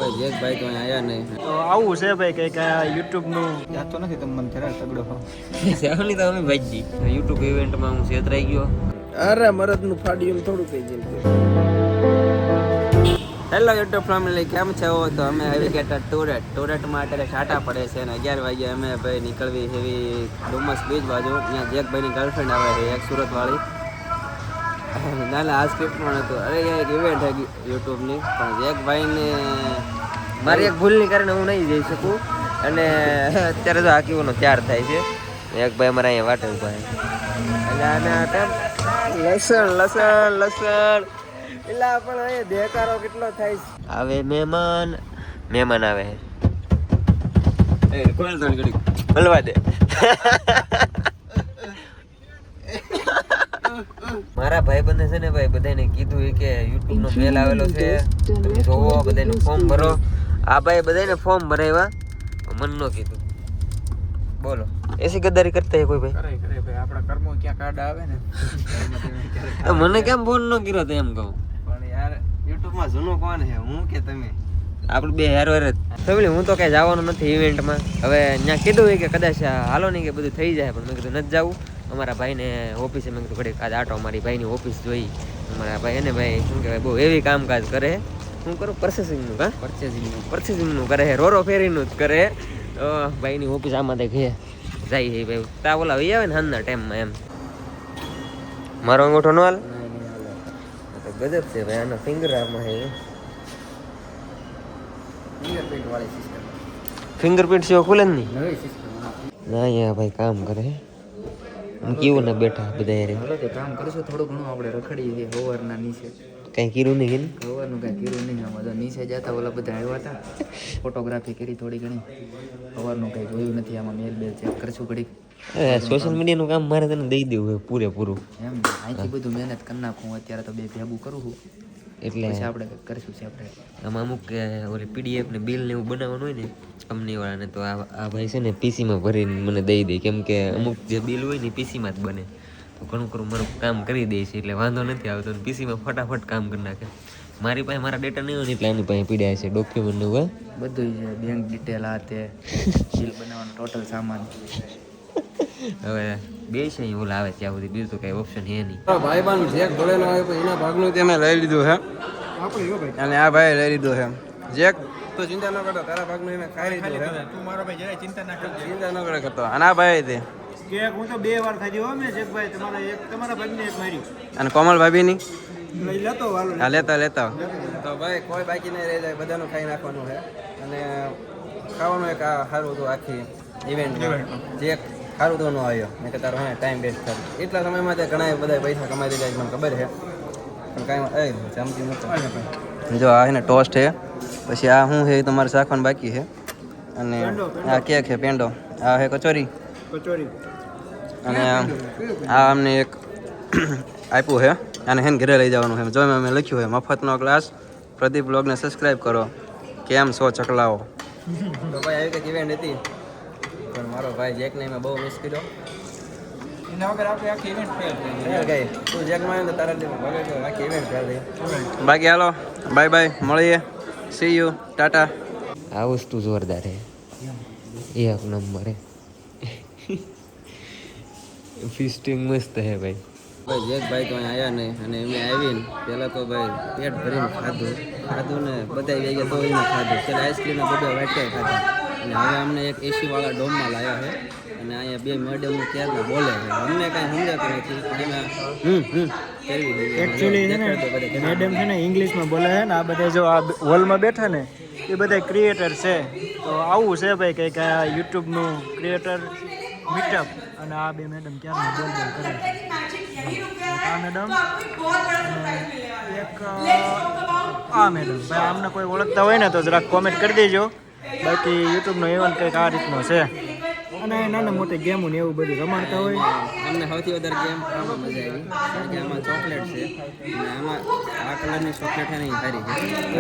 ભાઈ એક ભાઈ તો અહીંયા આયા નહીં. તો આવું છે ભાઈ કંઈક યુટ્યુબ નું યાદ તો નથી તમે મને જરા તગડો સેવની તો અમે ભાઈજી યુટ્યુબ ઇવેન્ટમાં હું છેતરાઈ ગયો. અરે મરદનું ફાડ્યું થોડું થઈ ગયું. હેલો યુટ્યુબ ફેમિલી, કેમ છો? તો અમે આવી ગયા ટુરેટમાં અત્યારે છાંટા પડે છે અને 11 વાગે અમે ભાઈ નીકળવી એવી ડુમસ બીચ બાજુ. ત્યાં જેકભાઈની ગર્લફ્રેન્ડ આવે છે, એક સુરતવાળી. ના ના આ સ્ક્રિપ્ટમાં નહોતું. અરે એક ઇવેન્ટ છે યુટ્યુબની, પણ જેકભાઈને મારી એક ભૂલની કારણે હું નહીં જઈ શકું. અને અત્યારે તો આકીઓનો ત્યાર થાય છે. એક ભાઈ અમારા અહીંયા વાટે ઉભા છે. એટલે આના લસણ એટલે પણ હવે દેખારો કેટલો થાય છે. આવે મહેમાન આવે હલવા દે. મારા ભાઈ બંને છે ને ભાઈ બધાને કીધું કે યુટ્યુબ નો મેલ આવેલો છે, તમે જોવો, બધાનું ફોર્મ ભરો. આ ભાઈ બધાને ફોર્મ ભરાવ્યા, મન નો કીધું. બોલો એસી ગદ્દારી કરતા કોઈ ભાઈ? કરે ભાઈ, આપણા કર્મો ક્યાં કાર્ડ આવે ને. તો મને કેમ ફોન ન કર્યો તો એમ કહું. પણ યાર યુટ્યુબ માં જૂનો કોણ છે, હું કે તમે? આપણે બે હેર હેર ફેમિલી. હું તો કઈ જવાનું નથી ઇવેન્ટમાં. હવે ત્યાં કીધું હોય કે કદાચ હાલો નહીં કે બધું થઈ જાય, પણ મેં કીધું નથી જવું. અમારા ભાઈને ઓફિસે મેં કીધું ઘડીક આજ આટો મારી ભાઈની ઓફિસ જોઈ. અમારા ભાઈ એને ભાઈ શું કહેવાય બહુ એવી કામકાજ કરે. શું કરું? પરચેસિંગનું પરચેસિંગનું કરે, રોરો ફેરીનું જ કરે. તો ભાઈની ઓફિસ આમાં જાય છે ભાઈ. તા ઓલા વહી આવે ને હાલના ટાઈમમાં એમ. મારો અંગૂઠો નો હાલ તો ગજબ છે ભાઈ. આનો ફિંગર આમાં છે, ફિંગરપ્રિન્ટ સિવાય ખુલે જ નહીં. ના અહીંયા ભાઈ કામ કરે. કેવું ને બેઠા બધા યાર કામ કરશું થોડું ઘણું. આપણે રખડીએ હવારના નીચે. કઈ કીરું નહીં કે હવારનું કઈ કીરું નહીં. આમાં તો નીચે જતા ઓલા બધા આવ્યા હતા, ફોટોગ્રાફી કરી થોડી ઘણી. હવારનું કઈ જોયું નથી. આમાં મેલ બેલ ચેક કરશું ઘડીક. સોશિયલ મીડિયાનું કામ મારે તને દઈ દેવું હોય પૂરેપૂરું. એમ અહીંથી બધું મહેનત કરી નાખું. અત્યારે તો બે ભેગું કરું છું, એટલે આપણે કરીશું છે. આપણે આમાં અમુક ઓલી પીડીએફ ને બિલ ને એવું બનાવવાનું હોય ને કંપનીવાળાને, તો આ ભાઈ છે ને પીસીમાં ભરીને મને દઈ દે. કેમ કે અમુક જે બિલ હોય ને પીસીમાં જ બને. તો ઘણું ખરું મારું કામ કરી દે છે, એટલે વાંધો નથી આવતો. પીસીમાં ફટાફટ કામ કરી નાખે. મારી પાસે મારા ડેટા નહીં હોય ને એટલે આની પાસે પીડ્યા છે ડોક્યુમેન્ટ ને બધું છે, બેંક ડિટેલ આ તે બિલ બનાવવાનું ટોટલ સામાન. હવે બે છે અહીં ઓલા આવે ત્યાં સુધી, બીજું તો કઈ ઓપ્શન છે નહીં. ભાઈ બાન જેક ભરેલો આવે તો એના ભાગનું તે મેં લઈ લીધું છે, અને આ ભાઈ લઈ લીધું છે. જેક તો ચિંતા ન કરતો, તારા ભાગનું એને ખાઈ લીધું છે. તું મારો ભાઈ જરાય ચિંતા ના કરજો. ચિંતા ન કરે કરતો. અને આ ભાઈ તે કેક હું તો 2 વાર ખાધી હો મેં. જેકભાઈ તમારા ભાગને એક મારી અને કોમલ ભાભીની લઈ લેતો વાલો. હા લેતા તો ભાઈ કોઈ બાકી નહીં રહી જાય, બધાનું ખાઈ નાખવાનું છે. અને ખાવાનું એક આ સારું હતું આખી ઇવેન્ટમાં. જે સારું તો ન આવ્યો મેં કે તારો હા ટાઈમ વેસ્ટ થાય. એટલા સમયમાં ત્યાં ઘણા બધા પૈસા કમાઈ દીધા મને ખબર છે. પણ કાંઈ જમતી નથી. જો આ છે ને ટોસ્ટ છે, પછી આ શું છે એ તમારે શાખવાનું બાકી છે. અને આ કેક છે પેંડો, આ છે કચોરી, અને આ અમને એક આપ્યું છે. આને હેન ઘરે લઈ જવાનું છે. જો મેં લખ્યું છે મફતનો ક્લાસ, પ્રદીપ બ્લોગને સબસ્ક્રાઈબ કરો. કેમ છો ચકલાઓ? તો ભાઈ આવી કંઈક ઇવેન્ટ હતી, પણ મારો ભાઈ જેકને મેં બહુ મિસ કર્યો. એના વગર આપણે આખી ઇવેન્ટ ફેલ થઈ ગઈ. તું જેકમાં આવ્યો તો તારા લીધે આખી ઇવેન્ટ ફેલ થઈ. બાકી હાલો બાય બાય, મળીએ, સી યુ, ટાટા. આ વસ્તુ જોરદાર છે, એક નંબર હે. ફિસ્ટિંગ મસ્ત હે ભાઈ. ભાઈ જેકભાઈ તો અહીંયા આવ્યા નહીં, અને એમને આવીને પહેલાં તો ભાઈ પેટ ભરીને ખાધું ને બધા ગયા તો એને ખાધું. છેલ્લે આઈસ્ક્રીમના બધા વાટકાઈ ખાધા. અને હવે અમને એક એસીવાળા ડોમમાં લાવ્યા છે. અને અહીંયા બે મેડમ ક્યારના બોલે છે, અમને કાંઈ સમજાતું નથી. પણ એમાં એકચ્યુઅલી છે ને મેડમ છે ને ઇંગ્લિશમાં બોલે છે ને. આ બધા જો આ હોલમાં બેઠા ને એ બધા ક્રિએટર છે. તો આવું છે ભાઈ કંઈક યુટ્યુબનું ક્રિએટર મીટઅપ. અને આ બે મેડમ ક્યારના બોલ કરે છે. આ મેડમ અને એક આ મેડમ. ભાઈ આમને કોઈ ઓળખતા હોય ને તો જરાક કોમેન્ટ કરી દેજો. બાકી યુટ્યુબનો ઇવેન્ટ કંઈક આ રીતનો છે. અને નાના મોટી ગેમો ને એવું બધું રમાડતા હોય. અમને સૌથી વધારે ગેમ આમાં મજા આવી, કારણ કે આમાં ચોકલેટ છે. અને આમાં આ કલરની ચોકલેટ છે ને એ સારી છે.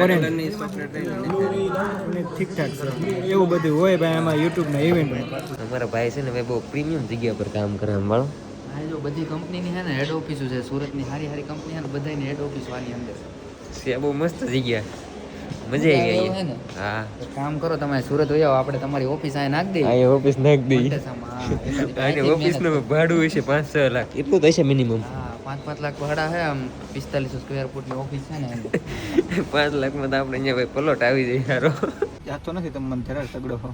ઓરેન્જ કલરની ચોકલેટ અને ઠીકઠાક છે. એવું બધું હોય ભાઈ આમાં યુટ્યુબના ઇવેન્ટમાં. અમારા ભાઈ છે ને ભાઈ બહુ પ્રીમિયમ જગ્યા પર કામ કરે વાળો. આ જો બધી કંપનીની છે ને હેડ ઓફિસો છે સુરતની. સારી કંપની છે ને બધાની હેડ ઓફિસ આની અંદર છે. બહુ મસ્ત જગ્યા. મજા આવી ગઈ હે ને હા એક કામ કરો તમે સુરત વહી આવો આપણે તમારી ઓફિસ અહીં નાખ દઈએ આ ઓફિસ નાખ દઈ મોટેસામાં. હા, એકાદી આની અહીંથી ઓફિસ મહેનત નું ભાડું હશે 5-6 લાખ એટલું તો હશે મિનિમમ હા 5-5 લાખ ભાડા હે આમ 4500 સ્ક્વેર ફૂટની ઓફિસ છે ને એમ. 5 લાખમાં તો આપણે અહીંયા ભાઈ પલોટ આવી જાય યારો જાતો નથી તમે મને ધરાર તગડો હો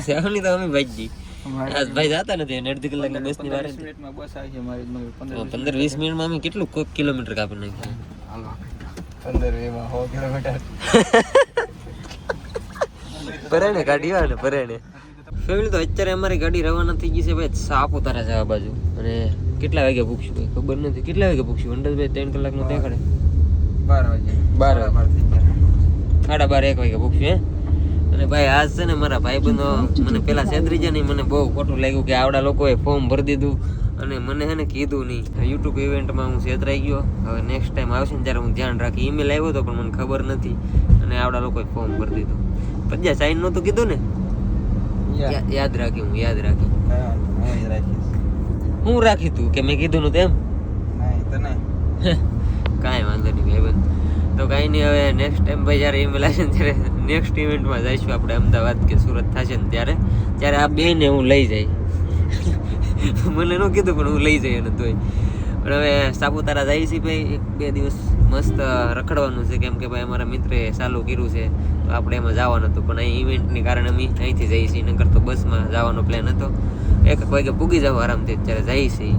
સાવની તો અમે ભાઈ આજ ભાઈ જાતા નથી અને અડધી કલાકની બસની વાર 15 મિનિટમાં બસ આવી છે મારી 15 15-20 મિનિટમાં અમે કેટલું કોક કિલોમીટર કાપી નાખ્યું હાલો 15 એમાં 100 કિલોમીટર પરાણે ગાડી આવે ને પરાણે ફેમિલી તો અત્યારે અમારી ગાડી રવાના થઈ ગઈ છે ભાઈ સાપુતારા જવા બાજુ અને કેટલા વાગે પૂછશું ભાઈ ખબર નથી કેટલા વાગે પૂછશું અંદાજ ભાઈ 3 કલાકનો દેખાડે 12 વાગે 12:30 1 વાગે પૂછશું હે અને ભાઈ આજ છે ને મારા ભાઈબંધો મને પેલા છેતરી જાય ને મને બહુ ખોટું લાગ્યું કે આવડા લોકોએ ફોર્મ ભરી દીધું અને મને હે ને કીધું નહીં યુટ્યુબ ઇવેન્ટમાં હું છેતરાઈ ગયો હવે નેક્સ્ટ ટાઈમ આવશે ને ત્યારે હું ધ્યાન રાખી ઈમેલ આવ્યો હતો પણ મને ખબર નથી અને આવડા લોકોએ ફોર્મ ભરી દીધું પછી સાઈન નહોતું કીધું ને યાદ રાખી હું યાદ રાખી હું રાખી તું કે મેં કીધું નતું એમ કાંઈ વાંધો નહીં ભાઈબંધ તો કાંઈ નહીં હવે નેક્સ્ટ ટાઈમ ભાઈ જ્યારે ઈમેલ આવશે ને ત્યારે નેક્સ્ટ ઇવેન્ટમાં જઈશું આપણે અમદાવાદ કે સુરત થશે ને ત્યારે આ બેને હું લઈ જાય મને ન કીધું પણ હું લઈ જઈ અને તોય પણ હવે સાપુતારા જાય છે ભાઈ 1-2 દિવસ મસ્ત રખડવાનું છે કેમ કે ભાઈ અમારા મિત્રે ચાલુ કર્યું છે તો આપણે એમાં જવાનું હતું પણ અહીં ઇવેન્ટની કારણે અમે અહીંથી જઈએ છીએ નકર તો બસમાં જવાનો પ્લાન હતો 1 વાગે પૂગી જાવ આરામથી અત્યારે જઈએ છીએ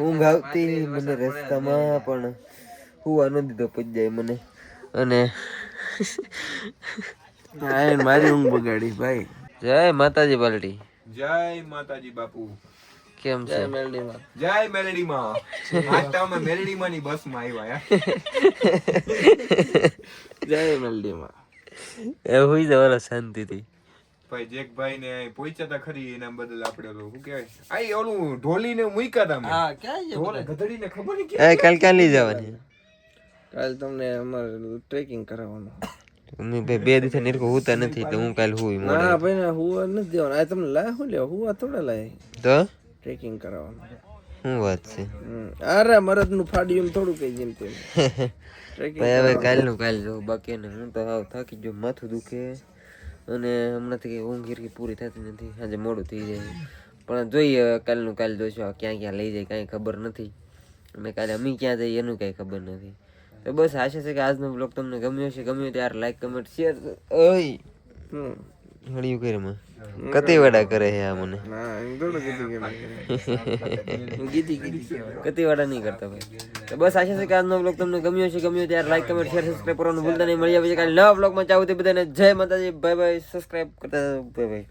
ઊંઘ આવતી મને રસ્તામાં પણ હુવા ન દીધો પડી જાય મને અને મારી ઊંઘ બગાડી ભાઈ જય માતાજી પાલટી જય માતાજી બાપુ કેમ છે જય મેલેડી માં આજ અમે મેલેડી માં ની બસ માં આવ્યા જય મેલડી માં એ હોઈ જવાના શાંતિથી ભાઈ જેકભાઈ ને પહોંચ્યા તા ખરી એના બદલ આપણે શું કહેવાય આઈ ઓલું ઢોલી ને મૂક્યા તા હા ક્યાં છે ઢોલ ગધડી ને ખબર નહીં એ કાલ ક્યાં લઈ જવાની કાલ તમને અમારે ટ્રેકિંગ કરાવવાનું અમે ભાઈ 2 દિવસ નિરખો હોતા નથી તો હું કાલ હુઈ મોડે ના ભાઈ ના હુવા નથી દેવાનું આ તમને લાય હું લ્યો હુવા થોડા લાય તો ટ્રેકિંગ કરાવવાનું શું વાત છે અરે મરદ નું ફાડ્યું થોડું કઈ જેમ તેમ ભાઈ હવે કાલનું કાલ જો બાકી ને હું તો હાવ થાકી ગયો માથું દુખે અને હમણાંથી કઈ ઊંઘ હીરકી પૂરી થતી નથી આજે મોડું થઈ જાય પણ જોઈએ કાલનું કાલ જોઈશું ક્યાં ક્યાં લઈ જાય કાંઈ ખબર નથી અને કાલે અમે ક્યાં જઈએ એનું કાંઈ ખબર નથી તો બસ આશા છે કે આજનો બ્લોગ તમને ગમ્યો છે ગમ્યો ત્યારે લાઈક કમેન્ટ શેર ઓય હળિયું કરે માં કતી વાડા કરે છે આ મને કતી વાડા નહીં કરતા ભાઈ તો બસ આશા છે કે આજનો બ્લોગ તમને ગમ્યો છે ગમ્યો ત્યારે લાઈક કમેન્ટ શેર સબસ્ક્રાઇબ કરવાનું ભૂલતા નહીં મળી આવે કાલે નવા બ્લોગમાં ચાહું તે બધાને જય માતાજી બાય બાય સબસ્ક્રાઇબ કરતા બાય બાય